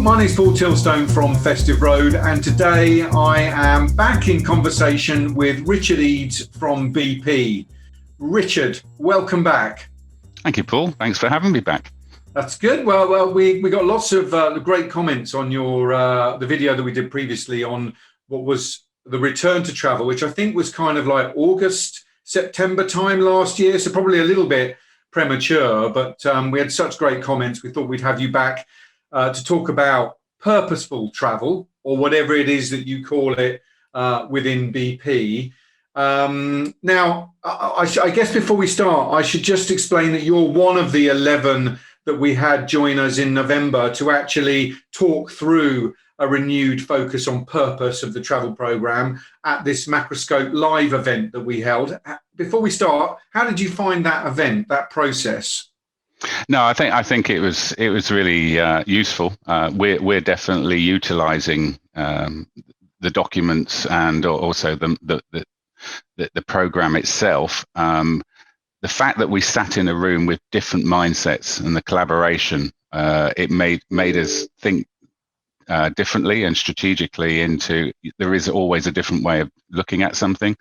my name's Paul Tilstone from Festive Road, and today I am back in conversation with Richard Eades from BP. Richard, welcome back. Thank you, Paul. Thanks for having me back. That's good. Well, we got lots of great comments on your the video that we did previously on what was the return to travel, which I think was kind of like August, September time last year, so probably a little bit premature, but we had such great comments. We thought we'd have you back to talk about purposeful travel, or whatever it is that you call it within BP. Now, I guess before we start, I should just explain that you're one of the 11 that we had join us in November to actually talk through a renewed focus on purpose of the travel program at this Macroscope live event that we held. Before we start, how did you find that event, that process? No, I think it was really useful. We're definitely utilising the documents and also the program itself. The fact that we sat in a room with different mindsets and the collaboration, it made us think differently and strategically into there is always a different way of looking at something.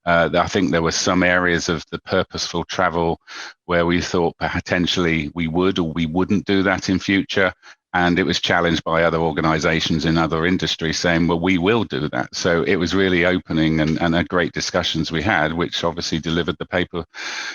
I think there were some areas of the purposeful travel where we thought potentially we would or we wouldn't do that in future. And it was challenged by other organizations in other industries saying, well, we will do that. So it was really opening and a great discussions we had, which obviously delivered the paper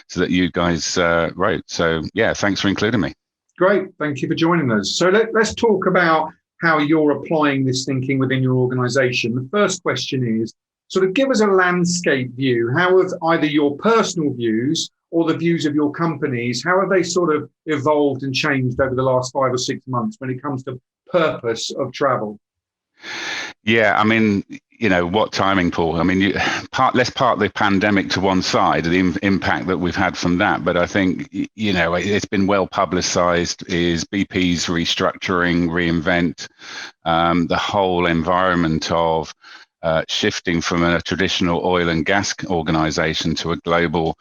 so that you guys wrote. So yeah, thanks for including me. Great. Thank you for joining us. So let's talk about how you're applying this thinking within your organization. The first question is, sort of give us a landscape view. How have either your personal views or the views of your companies, how have they sort of evolved and changed over the last 5 or 6 months when it comes to purpose of travel? Yeah, I mean, what timing, Paul? I mean, let's park the pandemic to one side, the impact that we've had from that. But I think, it's been well publicized is BP's restructuring, reinvent, the whole environment of shifting from a traditional oil and gas organization to a global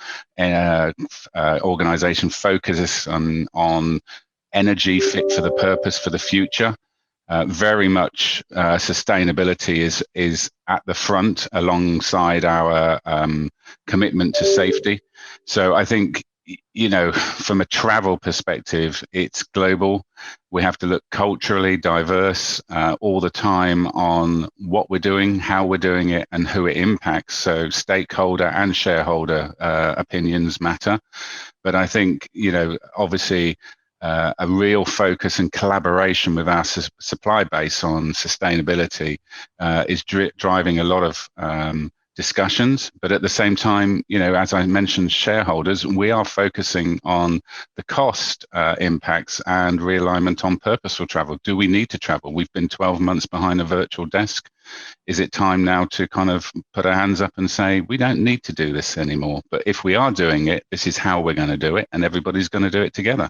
organization focused on energy fit for the purpose for the future. Very much sustainability is at the front alongside our commitment to safety. So I think, from a travel perspective, it's global. We have to look culturally diverse all the time on what we're doing, how we're doing it, and who it impacts. So stakeholder and shareholder opinions matter. But I think, obviously, a real focus and collaboration with our supply base on sustainability is driving a lot of discussions. But at the same time, as I mentioned, shareholders, we are focusing on the cost impacts and realignment on purposeful travel. Do we need to travel? We've been 12 months behind a virtual desk. Is it time now to kind of put our hands up and say, we don't need to do this anymore? But if we are doing it, this is how we're going to do it, and everybody's going to do it together.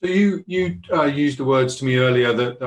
So you used the words to me earlier that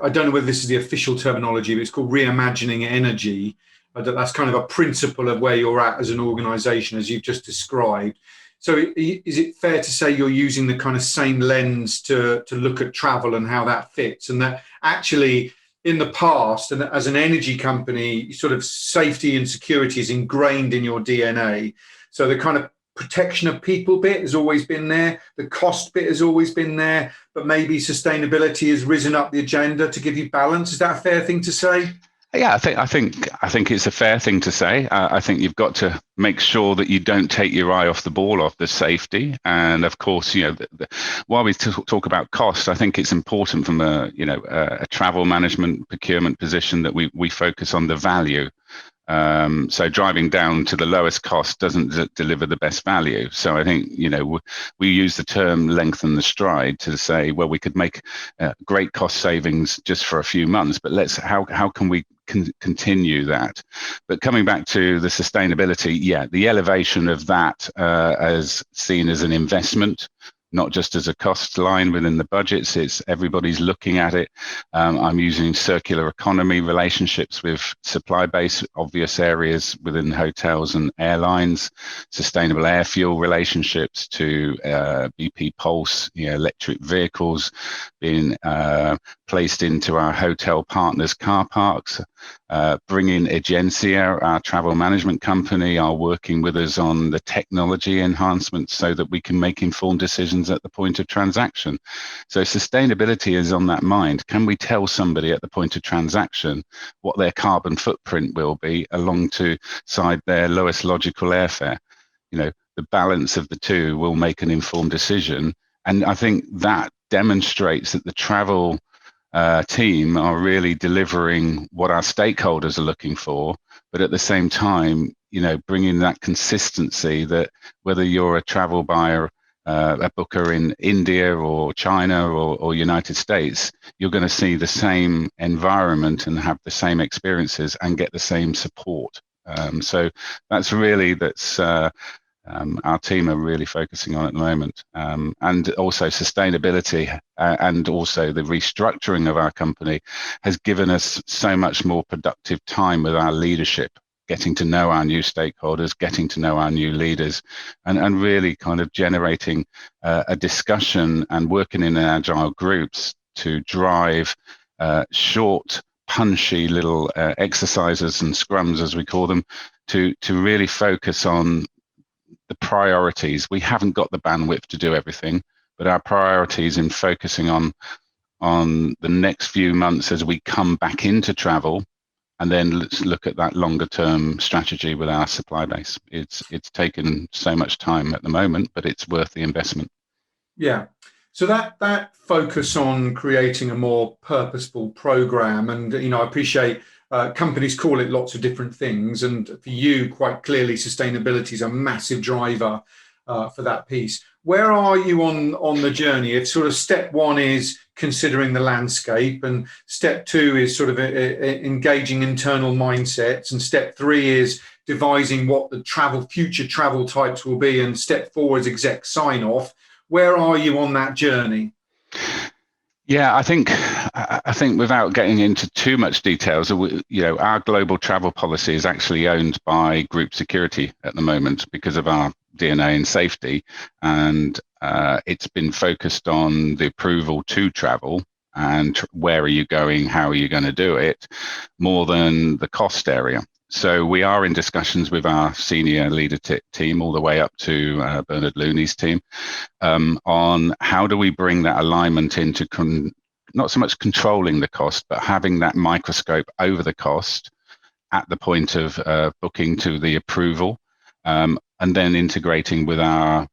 I don't know whether this is the official terminology, but it's called reimagining energy. That's kind of a principle of where you're at as an organization, as you've just described. So is it fair to say you're using the kind of same lens to look at travel and how that fits, and that actually in the past, and as an energy company, sort of safety and security is ingrained in your DNA. So the kind of protection of people bit has always been there. The cost bit has always been there, but maybe sustainability has risen up the agenda to give you balance. Is that a fair thing to say? Yeah, I think it's a fair thing to say. I think you've got to make sure that you don't take your eye off the ball of the safety. And of course, while we talk about cost, I think it's important from a travel management procurement position that we focus on the value. So driving down to the lowest cost doesn't deliver the best value. So I think, we use the term lengthen the stride to say, well, we could make great cost savings just for a few months, but how can we continue that? But coming back to the sustainability, the elevation of that as seen as an investment, not just as a cost line within the budgets. It's everybody's looking at it. I'm using circular economy relationships with supply base, obvious areas within hotels and airlines, sustainable air fuel relationships to BP Pulse, electric vehicles being placed into our hotel partners' car parks. Bringing Agencia, our travel management company, are working with us on the technology enhancements so that we can make informed decisions at the point of transaction. So sustainability is on that mind. Can we tell somebody at the point of transaction what their carbon footprint will be alongside their lowest logical airfare? The balance of the two will make an informed decision. And I think that demonstrates that the travel team are really delivering what our stakeholders are looking for, but at the same time, bringing that consistency that whether you're a travel buyer, a booker in India or China or United States, you're going to see the same environment and have the same experiences and get the same support. So that's our team are really focusing on at the moment, and also sustainability and also the restructuring of our company has given us so much more productive time with our leadership, getting to know our new stakeholders, getting to know our new leaders, and really kind of generating a discussion and working in agile groups to drive short, punchy little exercises and scrums, as we call them, to really focus on the priorities. We haven't got the bandwidth to do everything, but our priorities in focusing on the next few months as we come back into travel, and then let's look at that longer term strategy with our supply base. It's taken so much time at the moment, but it's worth the investment. Yeah. So that focus on creating a more purposeful program, and I appreciate companies call it lots of different things, and for you, quite clearly, sustainability is a massive driver for that piece. Where are you on the journey? If sort of step one is considering the landscape, and step two is sort of engaging internal mindsets, and step three is devising what the future travel types will be, and step four is exec sign off. Where are you on that journey? Yeah, I think without getting into too much details, our global travel policy is actually owned by Group Security at the moment because of our DNA and safety, and it's been focused on the approval to travel and where are you going, how are you going to do it, more than the cost area. So we are in discussions with our senior leader team all the way up to Bernard Looney's team on how do we bring that alignment into not so much controlling the cost, but having that microscope over the cost at the point of booking to the approval, and then integrating with our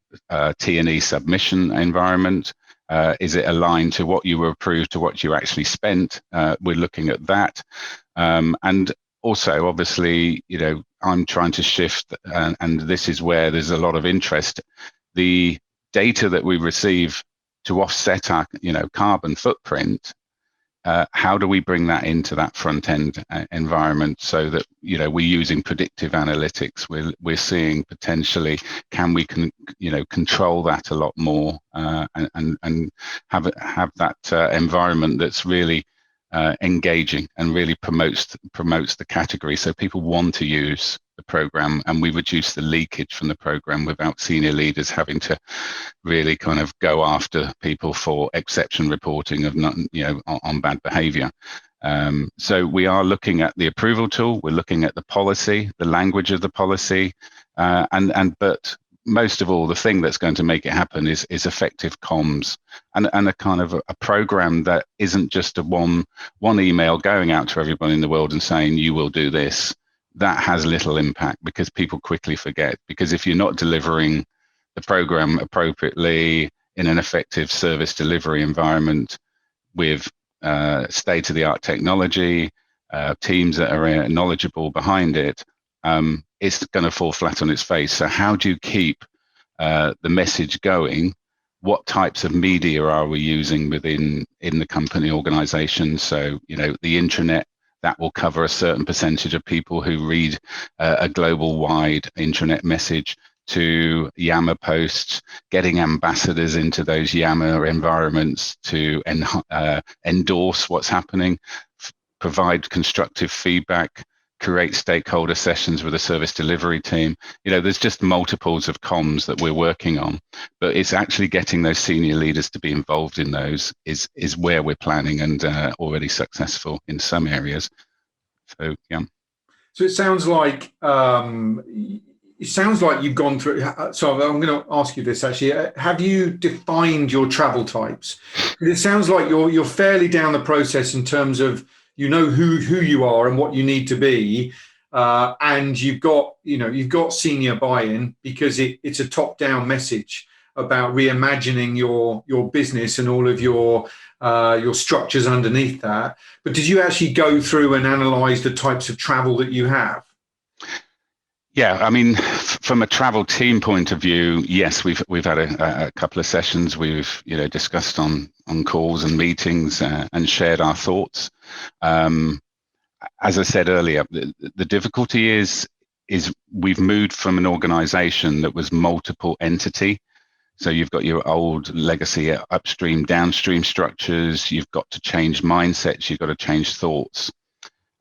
T&E submission environment. Is it aligned to what you were approved to what you actually spent? We're looking at that. And also, obviously, I'm trying to shift, and this is where there's a lot of interest. The data that we receive to offset our, carbon footprint, how do we bring that into that front end environment so that, we're using predictive analytics? We're seeing potentially, can we control that a lot more and have that environment that's really engaging and really promotes the category, so people want to use the program, and we reduce the leakage from the program without senior leaders having to really kind of go after people for exception reporting of not, on bad behavior. So we are looking at the approval tool, we're looking at the policy, the language of the policy, but most of all, the thing that's going to make it happen is effective comms and a kind of a program that isn't just a one email going out to everybody in the world and saying, you will do this. That has little impact because people quickly forget. Because if you're not delivering the program appropriately in an effective service delivery environment with state-of-the-art technology, teams that are knowledgeable behind it, it's going to fall flat on its face. So how do you keep the message going? What types of media are we using in the company organization? So, the intranet, that will cover a certain percentage of people who read a global wide intranet message, to Yammer posts, getting ambassadors into those Yammer environments to endorse what's happening, provide constructive feedback, create stakeholder sessions with a service delivery team. There's just multiples of comms that we're working on, but it's actually getting those senior leaders to be involved in those is where we're planning, and already successful in some areas. So yeah. So it sounds like you've gone through. So I'm going to ask you this actually. Have you defined your travel types? It sounds like you're fairly down the process in terms of who you are and what you need to be, and you've got senior buy-in because it's a top-down message about reimagining your business and all of your structures underneath that. But did you actually go through and analyze the types of travel that you have? Yeah, I mean, from a travel team point of view, yes, we've had a couple of sessions. We've discussed on calls and meetings, and shared our thoughts. As I said earlier, the difficulty is we've moved from an organisation that was multiple entity. So you've got your old legacy upstream, downstream structures. You've got to change mindsets. You've got to change thoughts.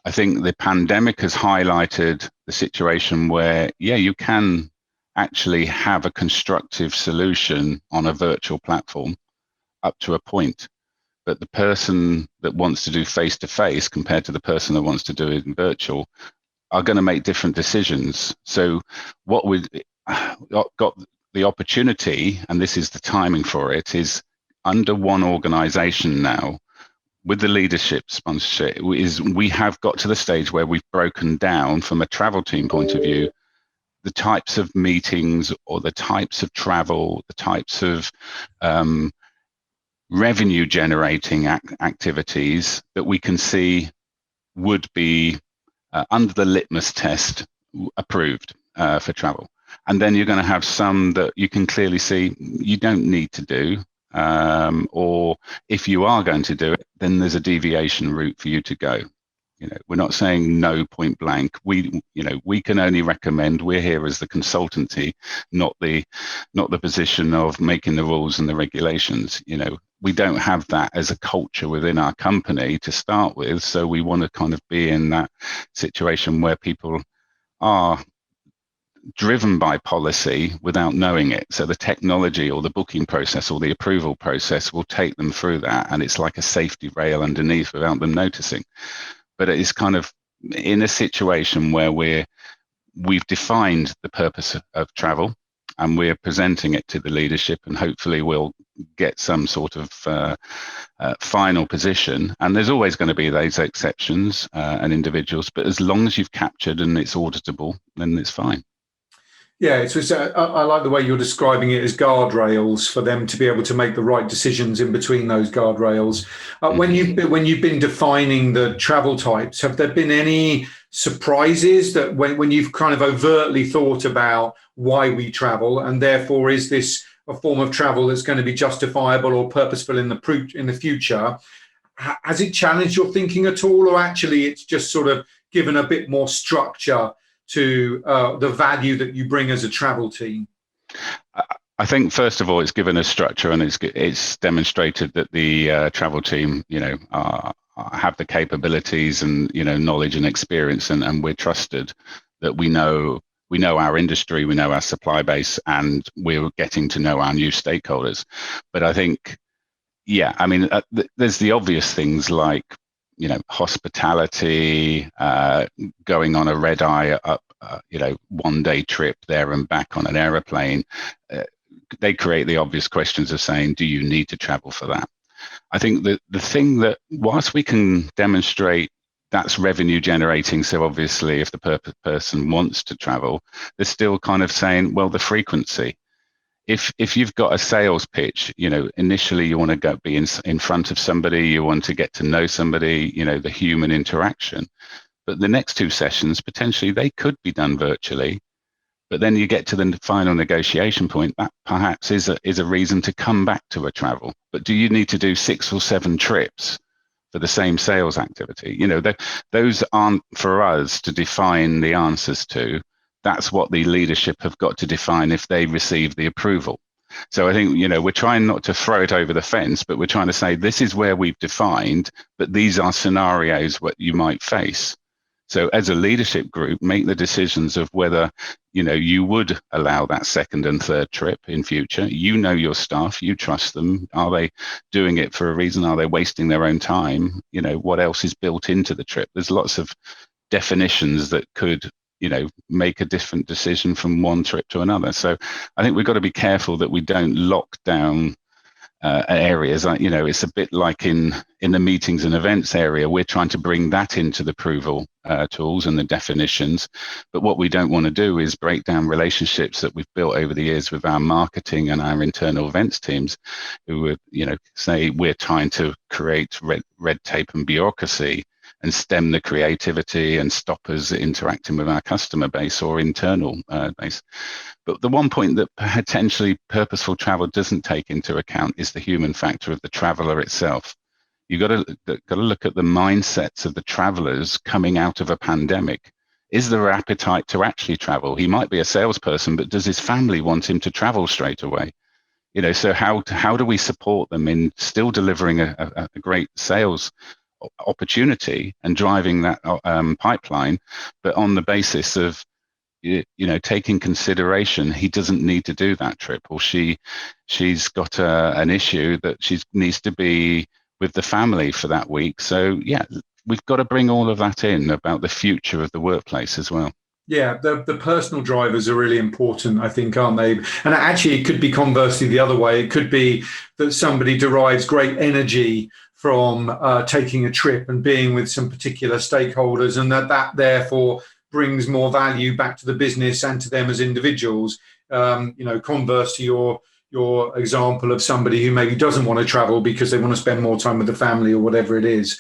I think the pandemic has highlighted the situation where, you can actually have a constructive solution on a virtual platform up to a point. But the person that wants to do face-to-face compared to the person that wants to do it in virtual are going to make different decisions. So what we've got the opportunity, and this is the timing for it, is under one organization now, with the leadership sponsorship, is we have got to the stage where we've broken down from a travel team point of view the types of meetings or the types of travel, the types of revenue generating activities that we can see would be under the litmus test approved for travel. And then you're going to have some that you can clearly see you don't need to do. Or if you are going to do it, then there's a deviation route for you to go. We're not saying no point blank. We can only recommend. We're here as the consultancy, not the position of making the rules and the regulations. We don't have that as a culture within our company to start with. So we want to kind of be in that situation where people are driven by policy without knowing it. So the technology or the booking process or the approval process will take them through that, and it's like a safety rail underneath without them noticing. But it is kind of in a situation where we've defined the purpose of travel, and we're presenting it to the leadership, and hopefully we'll get some sort of final position. And there's always going to be those exceptions and individuals, but as long as you've captured and it's auditable, then it's fine. Yeah, I like the way you're describing it as guardrails for them to be able to make the right decisions in between those guardrails. When you've been defining the travel types, have there been any surprises that when you've kind of overtly thought about why we travel, and therefore is this a form of travel that's going to be justifiable or purposeful in the future? Has it challenged your thinking at all, or actually it's just sort of given a bit more structure to the value that you bring as a travel team? I think first of all, it's given a structure, and it's demonstrated that the travel team, have the capabilities and knowledge and experience, and we're trusted that we know our industry, we know our supply base, and we're getting to know our new stakeholders. But I think, there's the obvious things like hospitality, going on a red eye up, 1 day trip there and back on an aeroplane. They create the obvious questions of saying, do you need to travel for that? I think that the thing that, whilst we can demonstrate that's revenue generating, so obviously if the person wants to travel, they're still kind of saying, well, the frequency. If you've got a sales pitch, initially you want to go be in front of somebody, you want to get to know somebody, the human interaction. But the next 2 sessions, potentially they could be done virtually. But then you get to the final negotiation point, that perhaps is a reason to come back to a travel. But do you need to do 6 or 7 trips for the same sales activity? Those aren't for us to define the answers to. That's what the leadership have got to define if they receive the approval. So I think, we're trying not to throw it over the fence, but we're trying to say this is where we've defined, but these are scenarios what you might face. So as a leadership group, make the decisions of whether, you would allow that second and third trip in future. You know your staff, you trust them. Are they doing it for a reason? Are they wasting their own time? What else is built into the trip? There's lots of definitions that could, make a different decision from one trip to another. So I think we've got to be careful that we don't lock down areas. It's a bit like in the meetings and events area, we're trying to bring that into the approval tools and the definitions. But what we don't want to do is break down relationships that we've built over the years with our marketing and our internal events teams, who would, say we're trying to create red tape and bureaucracy and stem the creativity and stop us interacting with our customer base or internal base. But the one point that potentially purposeful travel doesn't take into account is the human factor of the traveler itself. You've got to look at the mindsets of the travelers coming out of a pandemic. Is there appetite to actually travel? He might be a salesperson, but does his family want him to travel straight away? So how do we support them in still delivering a great sales opportunity and driving that pipeline, but on the basis of taking consideration he doesn't need to do that trip, or she's got an issue that she needs to be with the family for that week. So we've got to bring all of that in about the future of the workplace as well. Yeah, the personal drivers are really important, I think, aren't they? And actually, it could be conversely the other way. It could be that somebody derives great energy from taking a trip and being with some particular stakeholders, and that therefore brings more value back to the business and to them as individuals. Converse to your example of somebody who maybe doesn't want to travel because they want to spend more time with the family or whatever it is.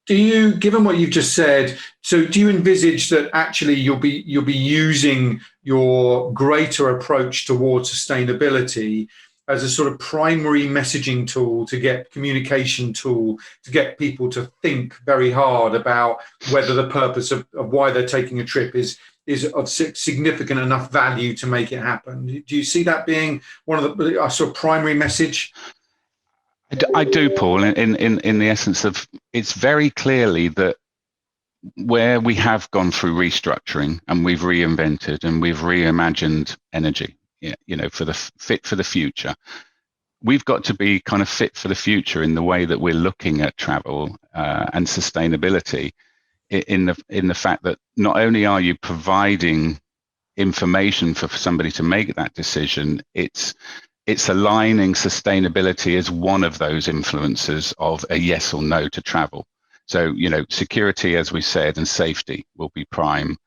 Do you, given what you've just said, so do you envisage that actually you'll be using your greater approach towards sustainability as a sort of primary messaging tool, to get communication tool, to get people to think very hard about whether the purpose of why they're taking a trip is of significant enough value to make it happen? Do you see that being one of the sort of primary message? I do, Paul, in the essence of, it's very clearly that where we have gone through restructuring and we've reinvented and we've reimagined energy, for the fit for the future, we've got to be kind of fit for the future in the way that we're looking at travel and sustainability, in the fact that not only are you providing information for somebody to make that decision, it's aligning sustainability as one of those influences of a yes or no to travel. So, security, as we said, and safety will be prime,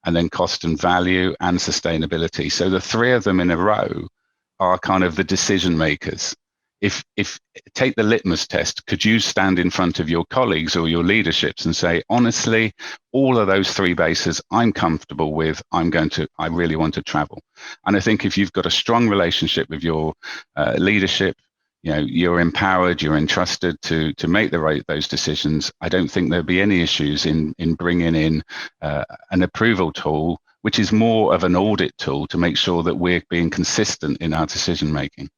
and then cost and value and sustainability. So the three of them in a row are kind of the decision makers. If take the litmus test, could you stand in front of your colleagues or your leaderships and say, honestly, all of those three bases I'm comfortable with, I really want to travel. And I think if you've got a strong relationship with your leadership, you're empowered, you're entrusted to make those decisions, I don't think there'll be any issues in bringing in an approval tool, which is more of an audit tool to make sure that we're being consistent in our decision making.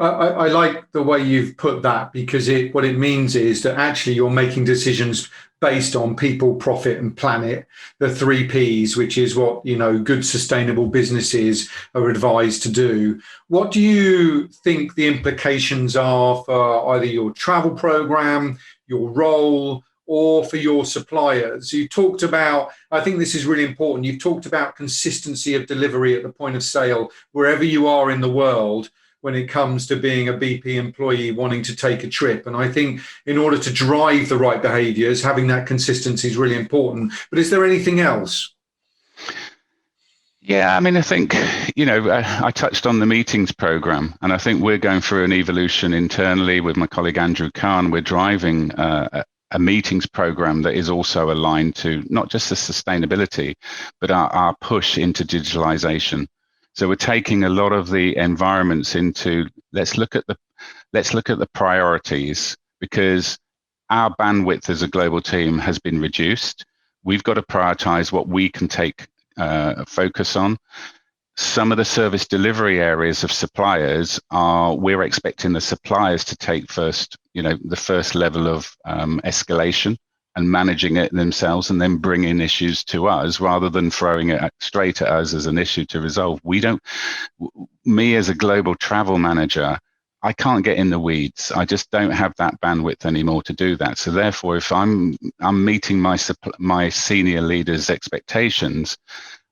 I like the way you've put that, because what it means is that actually you're making decisions based on people, profit, and planet, the 3 Ps, which is what good sustainable businesses are advised to do. What do you think the implications are for either your travel program, your role, or for your suppliers? You talked about, I think this is really important, you've talked about consistency of delivery at the point of sale, wherever you are in the world, when it comes to being a BP employee wanting to take a trip. And I think in order to drive the right behaviors, having that consistency is really important. But is there anything else? Yeah, I mean, I think, I touched on the meetings program, and I think we're going through an evolution internally with my colleague Andrew Kahn. We're driving a meetings program that is also aligned to not just the sustainability, but our push into digitalization. So we're taking a lot of the environments into, let's look at the priorities, because our bandwidth as a global team has been reduced. We've got to prioritize what we can take focus on. Some of the service delivery areas of suppliers we're expecting the suppliers to take first, the first level of escalation, and managing it themselves, and then bringing issues to us rather than throwing it straight at us as an issue to resolve. Me as a global travel manager, I can't get in the weeds. I just don't have that bandwidth anymore to do that. So therefore, if I'm meeting my senior leaders' expectations,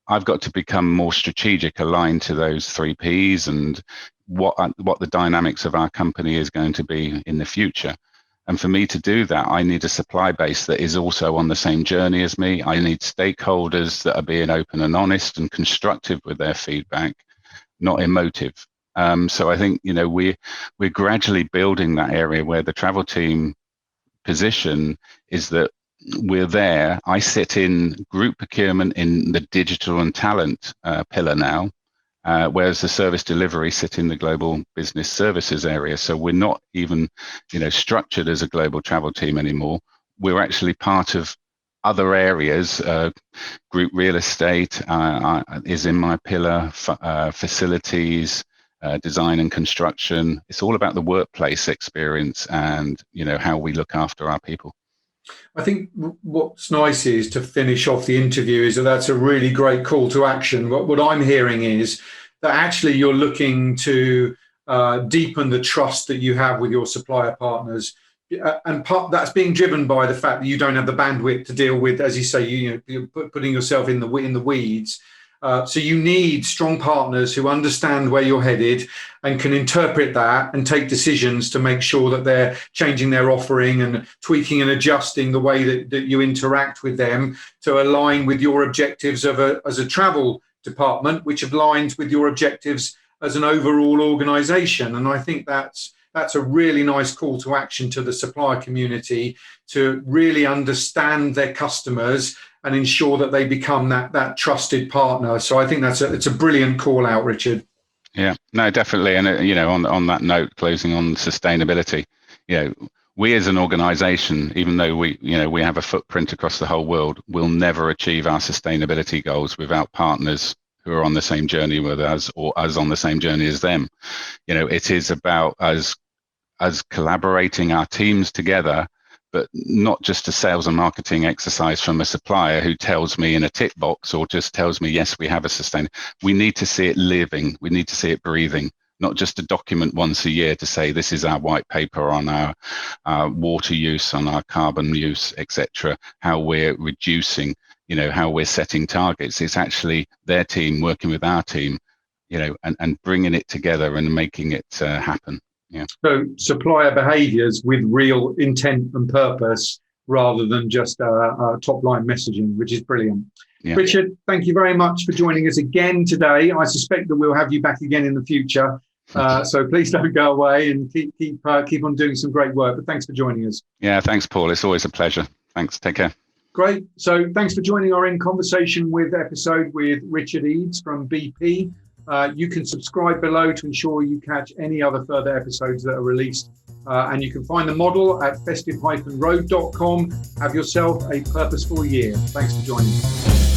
I've got to become more strategic, aligned to those 3 Ps and what the dynamics of our company is going to be in the future. And for me to do that, I need a supply base that is also on the same journey as me. I need stakeholders that are being open and honest and constructive with their feedback, not emotive. So I think, we're gradually building that area where the travel team position is that we're there. I sit in group procurement in the digital and talent pillar now, whereas the service delivery sit in the global business services area. So we're not even, structured as a global travel team anymore. We're actually part of other areas. Group real estate is in my pillar, facilities, design and construction. It's all about the workplace experience and, how we look after our people. I think what's nice is to finish off the interview is that's a really great call to action. What I'm hearing is that actually you're looking to deepen the trust that you have with your supplier partners. And that's being driven by the fact that you don't have the bandwidth to deal with, as you say, you're putting yourself in the weeds. So you need strong partners who understand where you're headed and can interpret that and take decisions to make sure that they're changing their offering and tweaking and adjusting the way that you interact with them to align with your objectives as a travel department, which aligns with your objectives as an overall organization. And I think that's a really nice call to action to the supplier community to really understand their customers and ensure that they become that trusted partner. So I think it's a brilliant call out, Richard. Yeah, no, definitely. And, on that note, closing on sustainability, we as an organization, even though we have a footprint across the whole world, will never achieve our sustainability goals without partners who are on the same journey with us or us on the same journey as them. It is about us collaborating our teams together, but not just a sales and marketing exercise from a supplier who tells me in a tick box or just tells me, yes, we have a sustain. We need to see it living. We need to see it breathing, not just a document once a year to say this is our white paper on our water use, on our carbon use, etc. How we're reducing, how we're setting targets. It's actually their team working with our team, and bringing it together and making it happen. Yeah. So supplier behaviours with real intent and purpose rather than just top line messaging, which is brilliant. Yeah. Richard, thank you very much for joining us again today. I suspect that we'll have you back again in the future. So please don't go away and keep on doing some great work. But thanks for joining us. Yeah, thanks, Paul. It's always a pleasure. Thanks. Take care. Great. So thanks for joining our In Conversation with episode with Richard Eades from BP. You can subscribe below to ensure you catch any other further episodes that are released. And you can find the model at festive-road.com. Have yourself a purposeful year. Thanks for joining.